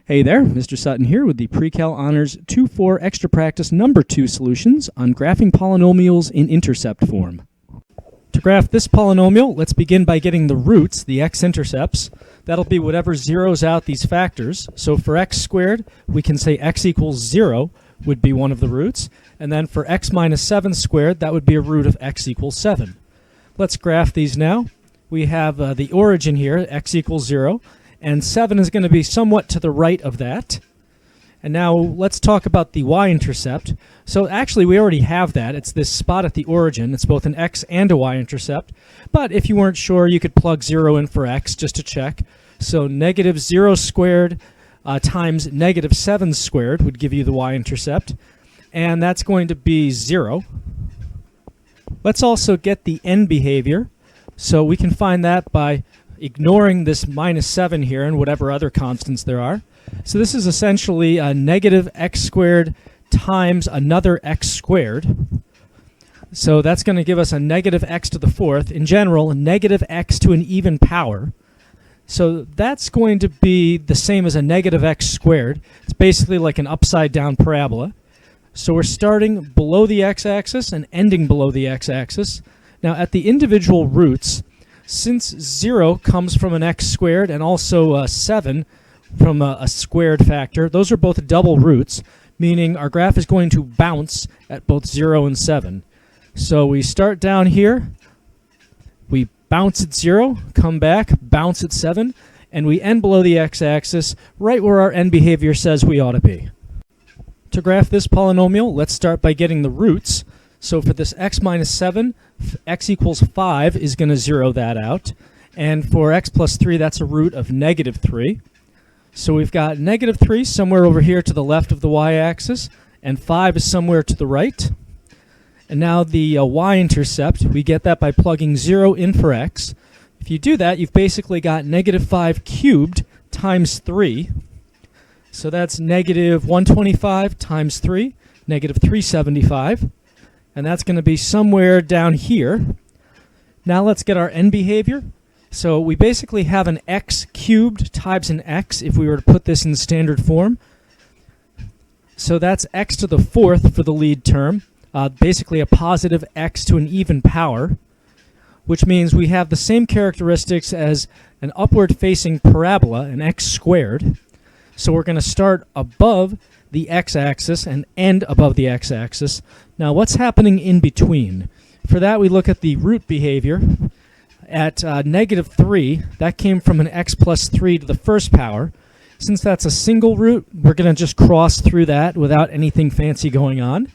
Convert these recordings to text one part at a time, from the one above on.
Hey there, Mr. Sutton here with the Pre-Cal Honors 2-4 Extra Practice number 2 solutions on graphing polynomials in intercept form. To graph this polynomial, let's begin by getting the roots, the x-intercepts. That'll be whatever zeroes out these factors. So for x squared, we can say x equals 0 would be one of the roots. And then for x minus 7 squared, that would be a root of x equals 7. Let's graph these now. We have the origin here, x equals 0. And 7 is going to be somewhat to the right of that. And now let's talk about the y-intercept. So actually we already have that. It's this spot at the origin. It's both an x and a y-intercept. But if you weren't sure, you could plug 0 in for x just to check. So negative 0 squared times negative 7 squared would give you the y-intercept. And that's going to be 0. Let's also get the end behavior. So we can find that by ignoring this minus 7 here and whatever other constants there are. So this is essentially a negative x squared times another x squared. So that's going to give us a negative x to the fourth. In general, negative x to an even power. So that's going to be the same as a negative x squared. It's basically like an upside down parabola. So we're starting below the x-axis and ending below the x-axis. Now at the individual roots, since 0 comes from an x squared and also 7 from a squared factor, those are both double roots, meaning our graph is going to bounce at both 0 and 7. So we start down here, we bounce at 0, come back, bounce at 7, and we end below the x-axis right where our end behavior says we ought to be. To graph this polynomial, let's start by getting the roots. So for this x minus 7, x equals 5 is going to zero that out. And for x plus 3, that's a root of negative 3. So we've got negative 3 somewhere over here to the left of the y-axis, and 5 is somewhere to the right. And now the y-intercept, we get that by plugging 0 in for x. If you do that, you've basically got negative 5 cubed times 3. So that's negative 125 times 3, negative 375. And that's going to be somewhere down here. Now let's get our end behavior. So we basically have an x cubed times an x if we were to put this in standard form. So that's x to the fourth for the lead term, basically a positive x to an even power, which means we have the same characteristics as an upward facing parabola, an x squared. So we're going to start above the x-axis and end above the x-axis. Now what's happening in between? For that we look at the root behavior. At negative 3, that came from an x plus 3 to the first power. Since that's a single root, we're going to just cross through that without anything fancy going on.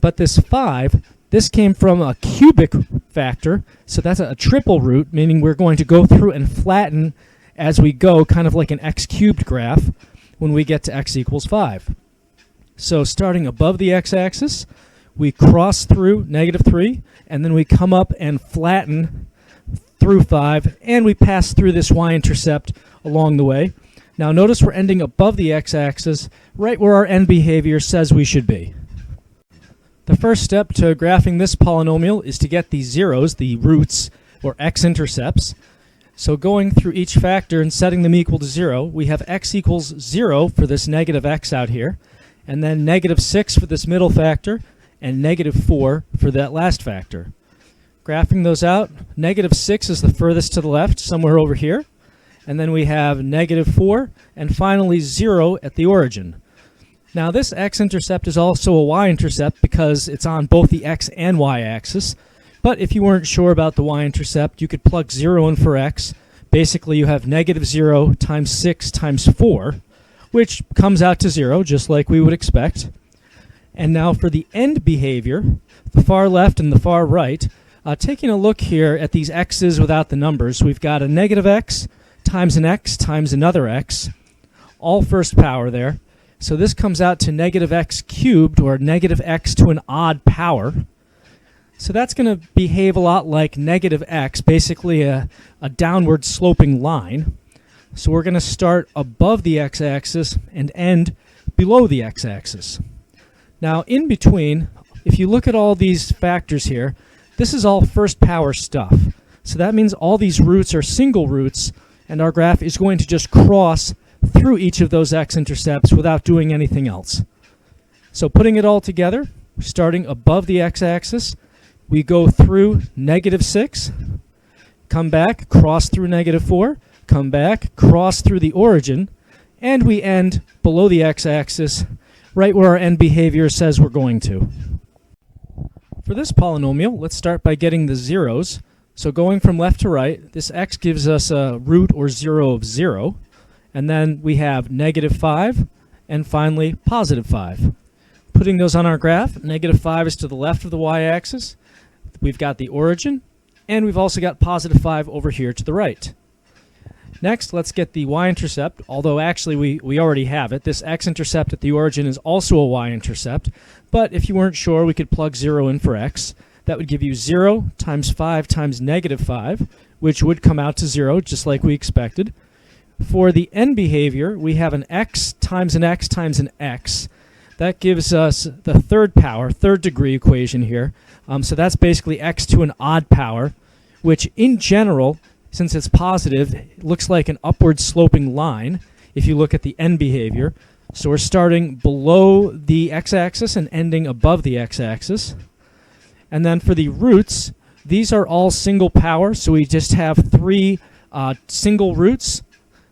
But this 5, this came from a cubic factor, so that's a triple root, meaning we're going to go through and flatten as we go, kind of like an x cubed graph when we get to x equals 5. So starting above the x-axis, we cross through negative 3, and then we come up and flatten through 5, and we pass through this y-intercept along the way. Now notice we're ending above the x-axis, right where our end behavior says we should be. The first step to graphing this polynomial is to get the zeros, the roots, or x-intercepts. So going through each factor and setting them equal to 0, we have x equals 0 for this negative x out here, and then negative 6 for this middle factor, and negative 4 for that last factor. Graphing those out, negative 6 is the furthest to the left, somewhere over here, and then we have negative 4, and finally 0 at the origin. Now this x-intercept is also a y-intercept because it's on both the x and y-axis. But if you weren't sure about the y-intercept, you could plug 0 in for x. Basically, you have negative 0 times 6 times 4, which comes out to 0, just like we would expect. And now for the end behavior, the far left and the far right, taking a look here at these x's without the numbers, we've got a negative x times an x times another x, all first power there. So this comes out to negative x cubed, or negative x to an odd power. So that's going to behave a lot like negative x, basically a downward sloping line. So we're going to start above the x-axis and end below the x-axis. Now in between, if you look at all these factors here, this is all first power stuff. So that means all these roots are single roots, and our graph is going to just cross through each of those x-intercepts without doing anything else. So putting it all together, starting above the x-axis, we go through -6, come back, cross through -4, come back, cross through the origin, and we end below the x-axis, right where our end behavior says we're going to. For this polynomial, let's start by getting the zeros. So going from left to right, this x gives us a root or 0 of 0, and then we have -5, and finally +5. Putting those on our graph, -5 is to the left of the y-axis, we've got the origin, and we've also got +5 over here to the right. Next, let's get the y-intercept, although actually we already have it. This x-intercept at the origin is also a y-intercept, but if you weren't sure, we could plug 0 in for x. That would give you 0 times 5 times -5, which would come out to 0, just like we expected. For the end behavior, we have an x times an x times an x. That gives us the third power, third degree equation here. So that's basically x to an odd power, which in general, since it's positive, it looks like an upward sloping line if you look at the end behavior. So we're starting below the x-axis and ending above the x-axis. And then for the roots, these are all single power, so we just have 3 single roots.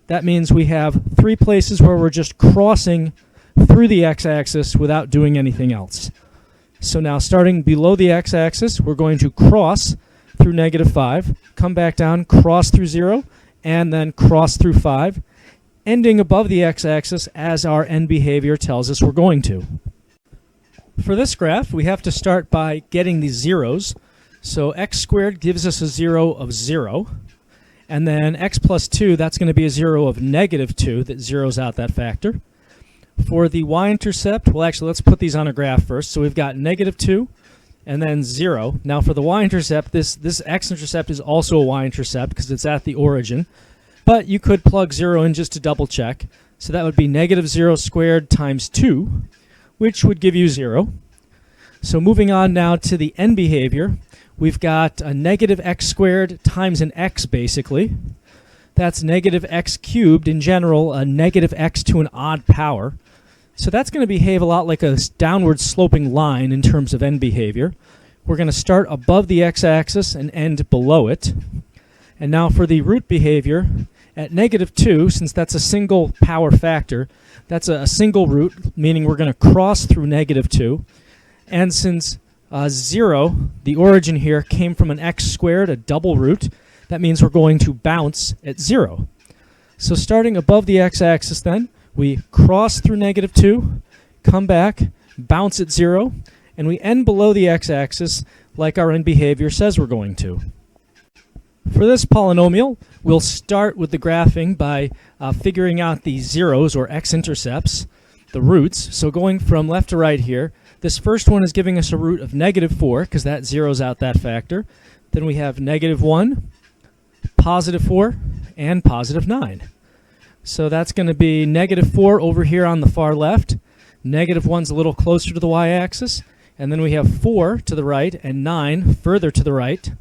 That means we have 3 places where we're just crossing through the x-axis without doing anything else. So now starting below the x-axis, we're going to cross through -5, come back down, cross through 0, and then cross through 5, ending above the x-axis as our end behavior tells us we're going to. For this graph, we have to start by getting the zeros. So x squared gives us a 0 of 0, and then x plus 2, that's going to be a 0 of -2 that zeroes out that factor. For the y-intercept, well actually let's put these on a graph first. So we've got -2 and then 0. Now for the y-intercept, this x-intercept is also a y-intercept because it's at the origin. But you could plug 0 in just to double check. So that would be -0 squared times 2, which would give you 0. So moving on now to the end behavior, we've got a -x squared times an x basically. That's -x cubed, in general, a -x to an odd power. So that's going to behave a lot like a downward sloping line in terms of end behavior. We're going to start above the x-axis and end below it. And now for the root behavior, at -2, since that's a single power factor, that's a single root, meaning we're going to cross through -2. And since 0, the origin here, came from an x squared, a double root, that means we're going to bounce at 0. So starting above the x-axis then, we cross through -2, come back, bounce at 0, and we end below the x-axis like our end behavior says we're going to. For this polynomial, we'll start with the graphing by figuring out the zeros or x-intercepts, the roots. So going from left to right here, this first one is giving us a root of -4 because that zeroes out that factor. Then we have -1, +4, and +9. So that's going to be -4 over here on the far left. -1's a little closer to the y-axis. And then we have 4 to the right and 9 further to the right.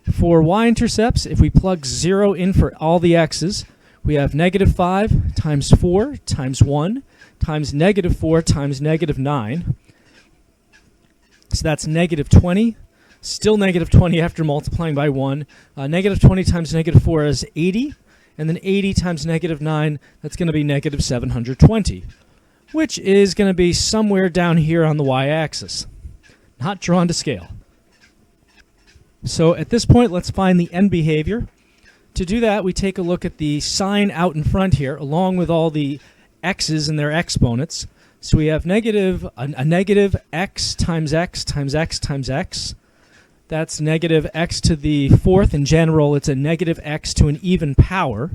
For y-intercepts, if we plug 0 in for all the x's, we have -5 times 4 times 1 times -4 times -9. So that's -20. Still -20 after multiplying by 1. -20 times -4 is 80. And then 80 times -9, that's going to be -720, which is going to be somewhere down here on the y-axis, not drawn to scale. So at this point, let's find the end behavior. To do that, we take a look at the sign out in front here, along with all the x's and their exponents. So we have a negative x times x times x times x. That's -x to the 4th. In general, it's a -x to an even power.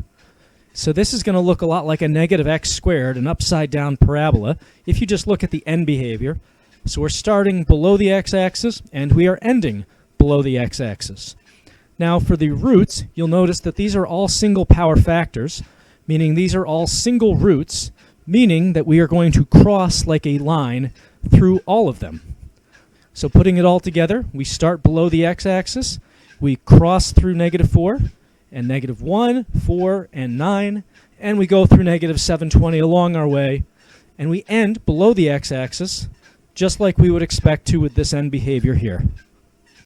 So this is going to look a lot like a -x squared, an upside down parabola, if you just look at the end behavior. So we're starting below the x-axis, and we are ending below the x-axis. Now for the roots, you'll notice that these are all single power factors, meaning these are all single roots, meaning that we are going to cross like a line through all of them. So putting it all together, we start below the x-axis, we cross through -4, and -1, 4, and 9, and we go through negative 720 along our way, and we end below the x-axis, just like we would expect to with this end behavior here.